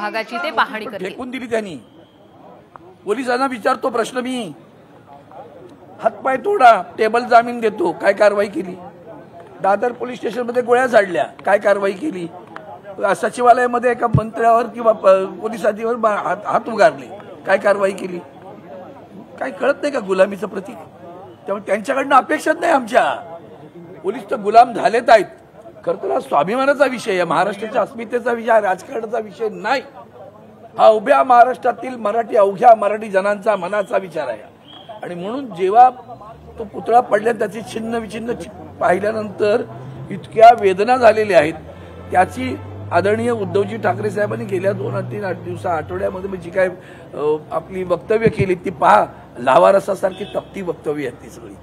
भागाची ते पाहणी करतील। फेकून दिली त्यांनी। पोलिसांना विचारतो प्रश्न मी, हातपाय तोडा, टेबल जामीन देतो, काय कारवाई केली? दादर पोलीस स्टेशनमध्ये गोळ्या झाडल्या, काय कारवाई केली? सचिवालयामध्ये एका मंत्र्यावर किंवा पोलीस अधिकाऱ्यावर हात उगारले, काय कारवाई केली? काय कळत नाही का गुलामीचं प्रतीक? त्यामुळे त्यांच्याकडनं अपेक्षाच नाही आमच्या। पोलीस तर गुलाम झालेत आहेत। खरं तर हा स्वाभिमानाचा विषय आहे, महाराष्ट्राच्या अस्मितेचा विषय आहे, राजकारणाचा विषय नाही। हा उभ्या महाराष्ट्रातील मराठी, अवघ्या मराठी जनांचा मनाचा विचार आहे। आणि म्हणून जेव्हा तो पुतळा पडल्या त्याची छिन्न विछिन्न पाहिल्यानंतर इतक्या वेदना झालेल्या आहेत, त्याची आदरणीय उद्धवजी ठाकरे साहेबांनी गेल्या 2-3 आठवड्यामध्ये जी काय आपली वक्तव्य केली ती पहा, लावारसासारखी तप्ती वक्तव्य आहेत ती सगळी।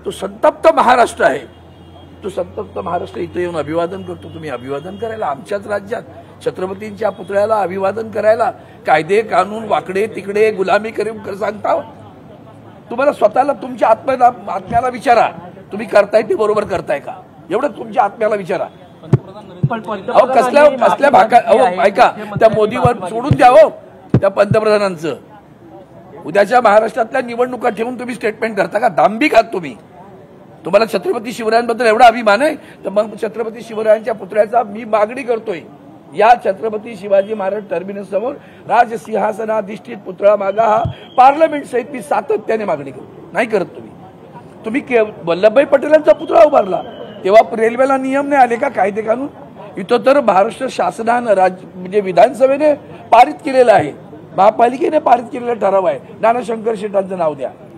तो संतप्त महाराष्ट्र आहे, तो संतप्त महाराष्ट्र इथे येऊन अभिवादन करतो। तुम्ही अभिवादन करायला आमच्याच राज्यात छत्रपतींच्या पुतळ्याला अभिवादन करायला कायदे कानून वाकडे तिकडे गुलामी करून सांगता? तुम्हाला स्वतःला तुमच्या आत्म्याला विचारा, तुम्ही करताय ते बरोबर करताय का? एवढं तुमच्या आत्म्याला विचारा। कसल्या भागा ऐका, त्या मोदीवर सोडून द्या हो त्या पंतप्रधानांचं। उद्याच्या महाराष्ट्रातल्या निवडणुका ठेवून तुम्ही स्टेटमेंट करता का? दांभिक आहात तुम्ही। तुम्हाला छत्रपती शिवरायांबद्दल एवढा अभिमान आहे तर मग छत्रपती शिवरायांच्या पुतळ्याचा मी मागणी करतोय, या छत्रपती शिवाजी महाराज टर्मिनस समोर राजसिंहासनाधिष्ठित पुतळा मागा, हा पार्लमेंट सहित मी सातत्याने मागणी करतो। नाही करत तुम्ही वल्लभभाई पटेलांचा पुतळा उभारला तेव्हा रेल्वेला नियम नाही आले का, कायदे कानून? इथं तर महाराष्ट्र शासनानं म्हणजे विधानसभेने पारित केलेलं आहे, महापालिकेने पारित केलेला ठराव आहे, नाना शंकर शेटांचं नाव द्या।